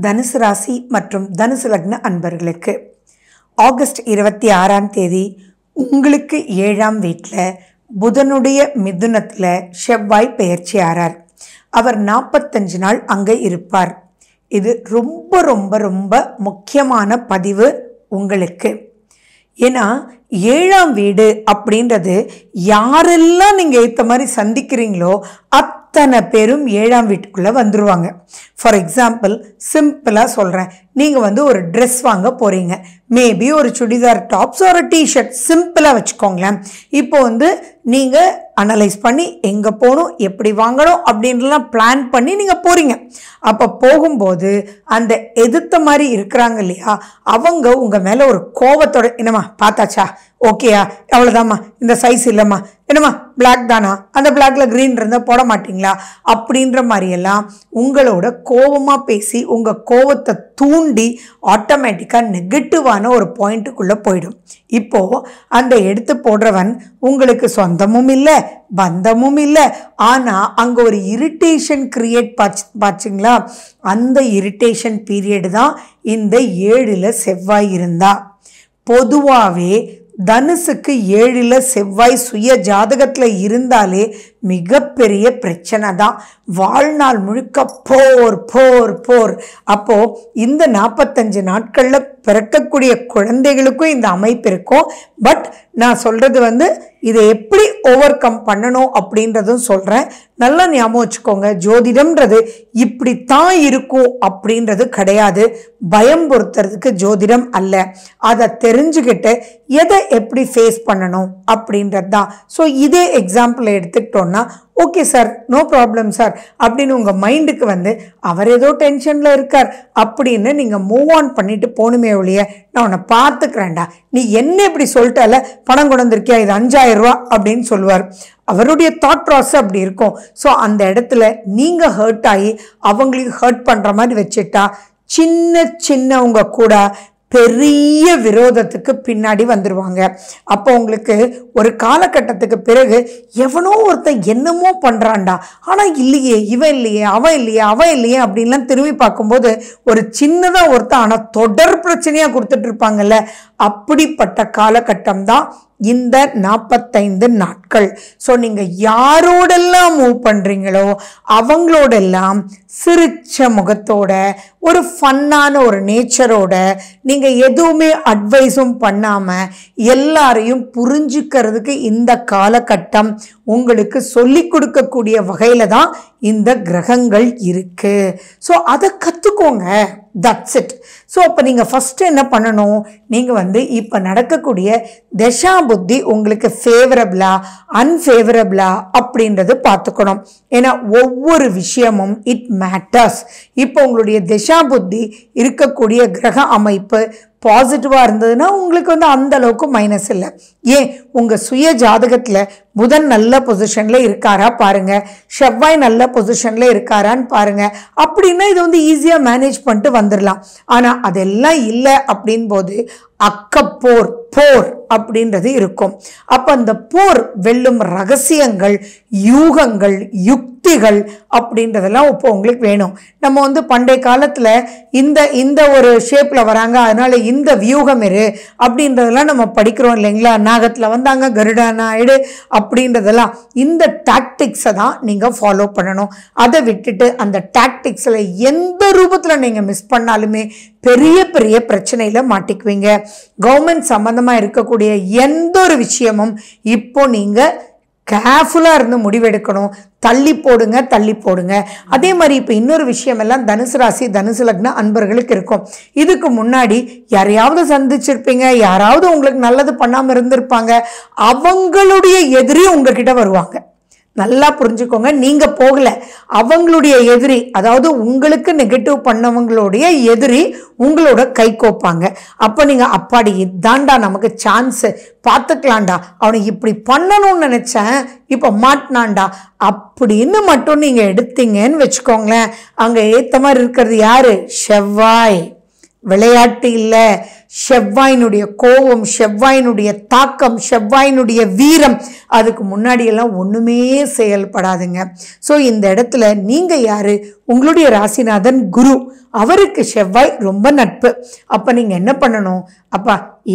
தனுசு ராசி மற்றும் தனுசு லக்ன அன்பர்களுக்கு ஆகஸ்ட் 26ஆம் தேதி உங்களுக்கு 7ஆம் வீட்டில் புதனுடைய மிதுனத்தில் செவ்வாய் பெயர்ச்சி ஆறார். அவர் 45 நாள் அங்கே இருப்பார். இது ரொம்ப ரொம்ப ரொம்ப முக்கியமான பதிவு உங்களுக்கு. ஏன்னா 7ஆம் வீடு அப்படின்றது யாரெல்லாம் நீங்கள் ஏற்ற மாதிரி சந்திக்கிறீங்களோ அத்தனை பேரும் 7ஆம் வீட்டுக்குள்ளே வந்துடுவாங்க. ஃபார் எக்ஸாம்பிள் சிம்பிளாக சொல்கிறேன், நீங்கள் ஒரு ட்ரெஸ் வாங்க போகிறீங்க, மேபி ஒரு சுடிதார் டாப்ஸ் ஒரு டிஷர்ட் சிம்பிளாக வச்சுக்கோங்களேன். இப்போ நீங்கள் அனலைஸ் பண்ணி எங்கே போகணும், எப்படி வாங்கணும் அப்படின்லாம் பிளான் பண்ணி நீங்கள் போகிறீங்க. அப்போ போகும்போது அந்த எதிர்த்த மாதிரி இருக்கிறாங்க இல்லையா, அவங்க உங்கள் மேலே ஒரு கோபத்தோட, என்னம்மா பார்த்தாச்சா, ஓகேயா, அவ்வளோதாம்மா, இந்த சைஸ் இல்லைம்மா, என்னம்மா பிளாக் தானா, அந்த பிளாக்ல க்ரீன் இருந்தால் போட மாட்டிங்களா அப்படின்ற மாதிரியெல்லாம் உங்களோட கோபமாக பேசி உங்கள் கோபத்தை தூண்டி ஆட்டோமேட்டிக்காக நெகட்டிவான ஒரு பாயிண்ட்டுக்குள்ளே போயிடும். இப்போது அந்த எடுத்து போடுறவன் உங்களுக்கு சொந்தமும் இல்லை பந்தமும் இல்லை, ஆனால் அங்கே ஒரு இரிட்டேஷன் கிரியேட் பாச்சிங்களா, அந்த இரிட்டேஷன் பீரியடு தான் இந்த 7ல் செவ்வாய் இருந்தா. பொதுவாகவே தனுசுக்கு 7ல் செவ்வாய் சுய ஜாதகத்தில் இருந்தாலே மிகப்பெரிய பிரச்சனை தான். வாழ்நாள் முழுக்க போர் போர் போர். அப்போது இந்த 45 நாட்களில் பிறக்கக்கூடிய குழந்தைகளுக்கும் இந்த அமைப்பு இருக்கும். பட் நான் சொல்கிறது இதை எப்படி ஓவர் கம் பண்ணணும் அப்படின்றதும் சொல்கிறேன். நல்லா ஞாபகம் வச்சுக்கோங்க, ஜோதிடம்ன்றது இப்படித்தான் இருக்கும் அப்படின்றது கிடையாது. பயம் பொறுத்துறதுக்கு ஜோதிடம் அல்ல. அதை தெரிஞ்சுக்கிட்டு எதை எப்படி ஃபேஸ் பண்ணணும் அப்படின்றது தான். ஸோ இதே எக்ஸாம்பிளை எடுத்துக்கிட்டோன்னா, okay sir, no problem sir அப்படின்னு உங்கள் மைண்டுக்கு அவர் ஏதோ டென்ஷனில் இருக்கார் அப்படின்னு நீங்கள் மூவ் ஆன் பண்ணிட்டு போகணுமே ஒழிய, நான் உன்னை பார்த்துக்கிறேன்டா, நீ என்ன இப்படி சொல்லிட்டால, பணம் கொண்டு வந்திருக்கியா, இது 5000 ரூபா அப்படின்னு சொல்லுவார். அவருடைய தாட் ப்ராசஸ் அப்படி இருக்கும். ஸோ அந்த இடத்துல நீங்கள் ஹர்ட் ஆகி அவங்களுக்கு ஹர்ட் பண்ணுற மாதிரி வச்சுட்டா சின்ன சின்னவங்க கூட பெரிய விரோதத்துக்கு பின்னாடி வந்துடுவாங்க. அப்போ உங்களுக்கு ஒரு காலகட்டத்துக்கு பிறகு எவனோ ஒருத்தன் என்னமோ பண்ணுறான்டா, ஆனால் இல்லையே, இவன் இல்லையே, அவன் இல்லையே, அவன் இல்லையே அப்படின்லாம் திரும்பி பார்க்கும்போது ஒரு சின்னதாக ஒருத்தன் ஆனால் தொடர் பிரச்சனையாக கொடுத்துட்டு இருப்பாங்கல்ல, அப்படிப்பட்ட காலகட்டம் தான் இந்த 45 நாட்கள். ஸோ நீங்கள் யாரோடெல்லாம் மூவ் பண்ணுறீங்களோ அவங்களோடெல்லாம் சிரிச்ச முகத்தோட, ஒரு ஃபன்னான ஒரு நேச்சரோட, நீங்கள் எதுவுமே அட்வைஸும் பண்ணாமல் எல்லாரையும் புரிஞ்சுக்கிறதுக்கு இந்த காலகட்டம் உங்களுக்கு சொல்லி கொடுக்கக்கூடிய வகையில் தான் இந்த கிரகங்கள் இருக்குது. ஸோ அதை கற்றுக்கோங்க. That's it. ஸோ அப்போ நீங்கள் ஃபஸ்ட்டு என்ன பண்ணணும், நீங்கள் இப்போ நடக்கக்கூடிய தசா புத்தி உங்களுக்கு ஃபேவரபிளா அன்ஃபேவரபிளா அப்படின்றது பார்த்துக்கணும். ஏன்னா ஒவ்வொரு விஷயமும் இட் மேட்டர்ஸ். இப்போ உங்களுடைய தசா புத்தி இருக்கக்கூடிய கிரக அமைப்பு பாசிட்டிவாக இருந்ததுன்னா உங்களுக்கு அந்த அளவுக்கு மைனஸ் இல்லை. ஏன் உங்கள் சுய ஜாதகத்தில் புதன் நல்ல பொசிஷனில் இருக்காரா பாருங்கள், செவ்வாய் நல்ல பொசிஷனில் இருக்காரான்னு பாருங்கள். அப்படின்னா இது ஈஸியாக மேனேஜ் பண்ணிட்டு வந்துடலாம். ஆனால் அதெல்லாம் இல்லை அப்படின் போது அக்கப்போர் போர் அப்படின்றது இருக்கும். அப்போ அந்த போர் வெல்லும் ரகசியங்கள், யூகங்கள், யுக்திகள் அப்படின்றதெல்லாம் இப்போ உங்களுக்கு வேணும். நம்ம பண்டைய காலத்தில் இந்த ஒரு ஷேப்பில் வராங்க, அதனால இந்த வியூகம் இரு அப்படின்றதெல்லாம் நம்ம படிக்கிறோம் இல்லைங்களா. நாகத்தில் வந்தாங்க, கருடா நாயுடு அப்படின்றதெல்லாம். இந்த டாக்டிக்ஸை தான் நீங்கள் ஃபாலோ பண்ணணும். அதை விட்டுட்டு அந்த டாக்டிக்ஸில் எந்த ரூபத்தில் நீங்கள் மிஸ் பண்ணாலுமே பெரிய பெரிய பிரச்சனையில் மாட்டிக்குவீங்க. கவர்மெண்ட் சம்பந்தமாக இருக்கக்கூடிய எந்த ஒரு விஷயமும் இப்போ நீங்கள் கேர்ஃபுல்லாக இருந்து முடிவெடுக்கணும். தள்ளி போடுங்க. அதே மாதிரி இப்போ இன்னொரு விஷயமெல்லாம் தனுசு ராசி தனுசு லக்ன அன்பர்களுக்கு இருக்கும். இதுக்கு முன்னாடி யாரையாவது சந்திச்சிருப்பீங்க, யாராவது உங்களுக்கு நல்லது பண்ணாமல் இருந்திருப்பாங்க, அவங்களுடைய எதிரி உங்ககிட்ட வருவாங்க. நல்லா புரிஞ்சுக்கோங்க, நீங்கள் போகலை, அவங்களுடைய எதிரி, அதாவது உங்களுக்கு நெகட்டிவ் பண்ணவங்களுடைய எதிரி உங்களோட கை கோப்பாங்க. அப்போ நீங்கள் அப்பாடி இதாண்டா நமக்கு சான்ஸு, பார்த்துக்கலாண்டா, அவனுக்கு இப்படி பண்ணணும்னு நினச்சேன், இப்போ மாட்டினாண்டா அப்படின்னு மட்டும் நீங்கள் எடுத்தீங்கன்னு வச்சுக்கோங்களேன். அங்கே ஏற்ற மாதிரி இருக்கிறது யாரு? செவ்வாய். விளையாட்டு இல்லை. செவ்வாயினுடைய கோபம், செவ்வாயினுடைய தாக்கம், செவ்வாயினுடைய வீரம் அதுக்கு முன்னாடியெல்லாம் ஒன்றுமே செயல்படாதுங்க. ஸோ இந்த இடத்துல நீங்கள் யார்? உங்களுடைய ராசிநாதன் குரு, அவருக்கு செவ்வாய் ரொம்ப நட்பு. அப்போ நீங்கள் என்ன பண்ணணும்? அப்பா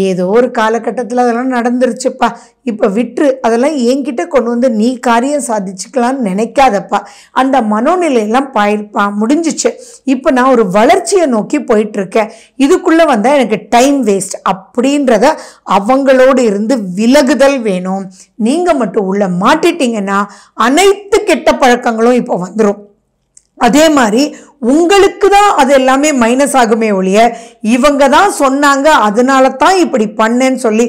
ஏதோ ஒரு காலகட்டத்தில் அதெல்லாம் நடந்துருச்சுப்பா, இப்போ விட்டுரு, அதெல்லாம் என்கிட்ட கொண்டு வந்து நீ காரியம் சாதிச்சுக்கலான்னு நினைக்காதப்பா. அந்த மனோநிலையெல்லாம் முடிஞ்சிச்சு. இப்போ நான் ஒரு வளர்ச்சியை நோக்கி போயிட்டுருக்கேன், இதுக்குள்ளே வந்தால் எனக்கு டைம் வேஸ்ட் அப்படின்றத அவங்களோடு இருந்து விலகுதல் வேணும். நீங்கள் மட்டும் உள்ள மாட்டிட்டீங்கன்னா அனைத்து கெட்ட பழக்கங்களும் இப்போ வந்துடும். அதே மாதிரி உங்களுக்கு தான் அது எல்லாமே மைனஸ் ஆகுமே ஒழிய இவங்க தான் சொன்னாங்க அதனால தான் இப்படி பண்ணேன்னு சொல்லி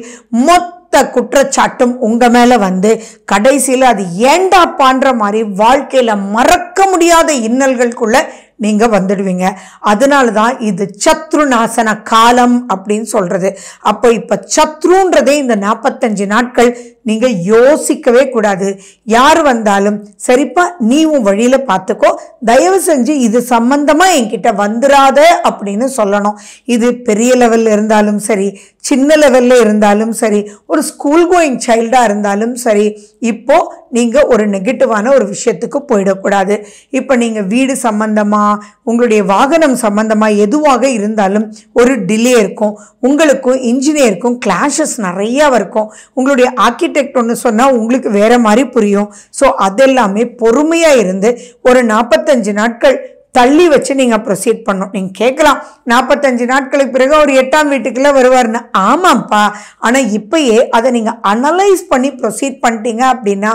மொத்த குற்றச்சாட்டும் உங்க மேல வந்து கடைசியில் அது ஏண்டாப்பான்ற மாதிரி வாழ்க்கையில மறக்க முடியாத இன்னல்களுக்குள்ள நீங்க வந்துடுவீங்க. அதனால தான் இது சத்ரு நாசன காலம் அப்படின்னு சொல்றது. அப்போ இப்ப சத்ருன்றதே இந்த 45 நாட்கள் நீங்க யோசிக்கவே கூடாது. யார் வந்தாலும் சரிப்பா நீ உன் வழியில பார்த்துக்கோ, தயவு செஞ்சு இது சம்பந்தமா என்கிட்ட வந்துடாத அப்படின்னு சொல்லணும். இது பெரிய லெவல்ல இருந்தாலும் சரி, சின்ன லெவல்ல இருந்தாலும் சரி, ஒரு ஸ்கூல் கோயிங் சைல்டா இருந்தாலும் சரி, இப்போ நீங்க ஒரு நெகட்டிவான ஒரு விஷயத்துக்கு போயிடக்கூடாது. இப்போ நீங்க வீடு சம்பந்தமா, உங்களுடைய வாகனம் சம்பந்தமா எதுவாக இருந்தாலும் ஒரு டிலே இருக்கும். உங்களுக்கும் இன்ஜினியருக்கும் கிளாஷஸ் நிறைய இருக்கும். உங்களுடைய ஆர்கிடெக்ட் ஒன்று சொன்னா உங்களுக்கு வேற மாதிரி புரியும். ஸோ அதெல்லாமே பொறுமையா இருந்து ஒரு 45 நாட்கள் தள்ளி வச்சு நீங்கள் ப்ரொசீட் பண்ணணும். நீங்கள் கேட்கலாம் 45 நாட்களுக்கு பிறகு ஒரு 8ஆம் வீட்டுக்குள்ளே வருவார்னு. ஆமாம்ப்பா, ஆனால் இப்பயே அதை நீங்கள் அனலைஸ் பண்ணி ப்ரொசீட் பண்ணிட்டீங்க அப்படின்னா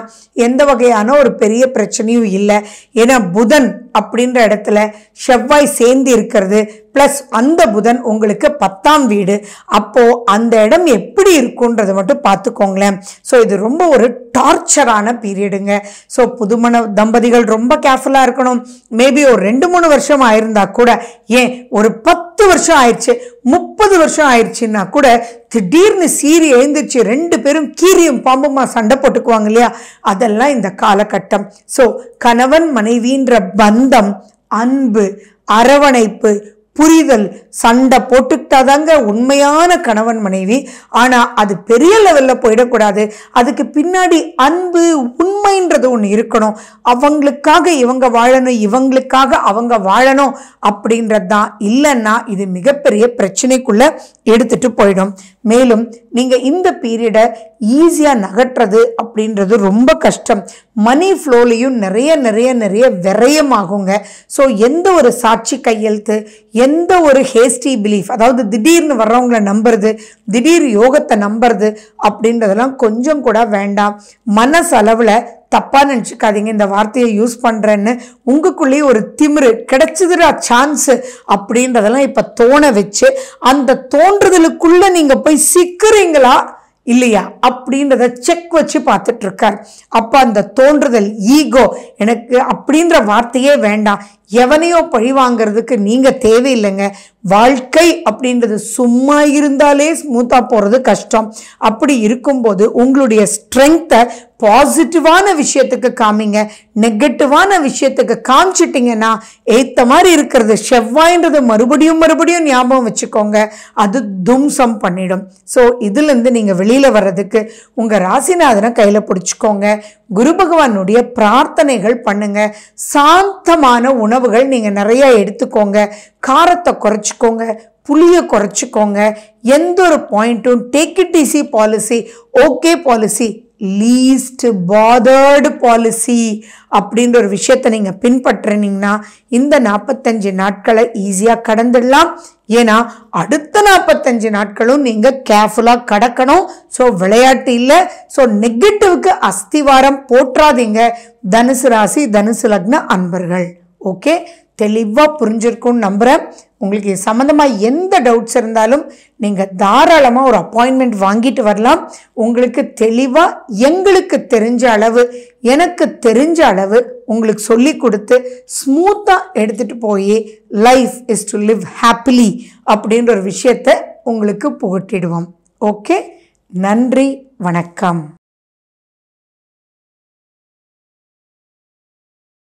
எந்த வகையான ஒரு பெரிய பிரச்சனையும் இல்லை. ஏன்னா புதன் அப்படின்ற இடத்துல செவ்வாய் சேர்ந்து இருக்கிறது, ப்ளஸ் அந்த புதன் உங்களுக்கு 10ஆம் வீடு. அப்போ அந்த இடம் எப்படி இருக்குன்றதை மட்டும் பார்த்துக்கோங்களேன். ஸோ இது ரொம்ப ஒரு டார்ச்சரான பீரியடுங்க. ஸோ புதுமண தம்பதிகள் ரொம்ப கேர்ஃபுல்லாக இருக்கணும். மேபி ஒரு 2-3 வருஷம் ஆயிருந்தா கூட, ஏன் ஒரு 10 வருஷம் ஆயிடுச்சு, 30 வருஷம் ஆயிடுச்சுன்னா கூட திடீர்னு சீறி எழுந்திருச்சு 2 பேரும் கீரியும் பாம்புமா சண்டை போட்டுக்குவாங்க இல்லையா, அதெல்லாம் இந்த காலகட்டம். ஸோ கணவன் மனைவின்ற பந்தம், அன்பு, அரவணைப்பு, புரிதல், சண்டை போட்டுக்கிட்டாதாங்க உண்மையான கணவன் மனைவி. ஆனால் அது பெரிய லெவலில் போயிடக்கூடாது. அதுக்கு பின்னாடி அன்பு, உண்மைன்றது ஒன்று இருக்கணும். அவங்களுக்காக இவங்க வாழணும், இவங்களுக்காக அவங்க வாழணும் அப்படின்றது தான். இல்லைன்னா இது மிகப்பெரிய பிரச்சனைக்குள்ள எடுத்துட்டு போயிடும். மேலும் நீங்கள் இந்த பீரியடை ஈஸியாக நகட்டுறது அப்படின்றது ரொம்ப கஷ்டம். மணி ஃப்ளோலையும் நிறைய நிறைய நிறைய விரயமாகுங்க. ஸோ எந்த ஒரு சாட்சி கையெழுத்து, எந்த ஒரு ஹேஸ்டி பிலீஃப், அதாவது திடீர்னு வர்றவங்களை நம்புறது, திடீர் யோகத்தை நம்புறது அப்படின்றதெல்லாம் கொஞ்சம் கூட வேண்டாம். மனசளவில் தப்பாக நினச்சிக்காதீங்க. இந்த வார்த்தையை யூஸ் பண்ணுறேன்னு உங்களுக்குள்ளேயே ஒரு திமிரு கிடைச்சதுடா சான்ஸு அப்படின்றதெல்லாம் இப்போ தோண வச்சு அந்த தோன்றுதலுக்குள்ளே நீங்கள் போய் சிக்கிறீங்களா இல்லையா அப்படின்றத செக் வச்சு பார்த்துட்டு இருக்கார். அப்போ அந்த தோன்றுதல், ஈகோ, எனக்கு அப்படின்ற வார்த்தையே வேண்டாம். எவனையோ பழி வாங்கிறதுக்கு நீங்கள் தேவையில்லைங்க. வாழ்க்கை அப்படின்றது சும்மா இருந்தாலே ஸ்மூத்தாக போகிறது கஷ்டம். அப்படி இருக்கும்போது உங்களுடைய ஸ்ட்ரென்த்தை பாசிட்டிவான விஷயத்துக்கு காமிங்க. நெகட்டிவான விஷயத்துக்கு காமிச்சிட்டிங்கன்னா ஏற்ற மாதிரி இருக்கிறது செவ்வாய்ன்றது மறுபடியும் மறுபடியும் ஞாபகம் வச்சுக்கோங்க, அது தும்சம் பண்ணிடும். ஸோ இதுலேருந்து நீங்கள் வெளியில் வர்றதுக்கு உங்கள் ராசிநாதனை கையில் பிடிச்சிக்கோங்க. குரு பகவானுடைய பிரார்த்தனைகள் பண்ணுங்க. சாந்தமான உணவுகள் நீங்கள் நிறைய எடுத்துக்கோங்க. காரத்தை குறைச்சிக்கோங்க, புளியை குறைச்சிக்கோங்க. எந்த ஒரு பாயிண்ட்டும் take it easy policy, okay policy, least bothered policy அப்படின்ற ஒரு விஷயத்தை நீங்கள் பின்பற்றினீங்கன்னா இந்த 45 நாட்களை ஈஸியாக கடந்துடலாம். ஏன்னா அடுத்த 45 நாட்களும் நீங்கள் கேர்ஃபுல்லாக கடக்கணும். ஸோ விளையாட்டு இல்லை. ஸோ நெகட்டிவ்க்கு அஸ்திவாரம் போற்றாதீங்க தனுசு ராசி, தனுசு லக்ன அன்பர்கள். ஓகே, தெளிவாக புரிஞ்சிருக்கும்னு நம்புகிறேன். உங்களுக்கு இது சம்மந்தமாக எந்த டவுட்ஸ் இருந்தாலும் நீங்கள் தாராளமாக ஒரு அப்பாயின்மெண்ட் வாங்கிட்டு வரலாம். உங்களுக்கு தெளிவாக எங்களுக்கு தெரிஞ்ச அளவு, எனக்கு தெரிஞ்ச அளவு உங்களுக்கு சொல்லி கொடுத்து ஸ்மூத்தாக எடுத்துகிட்டு போய் life is to live happily அப்படின்ற ஒரு விஷயத்தை உங்களுக்கு புகட்டிடுவோம். ஓகே, நன்றி, வணக்கம்.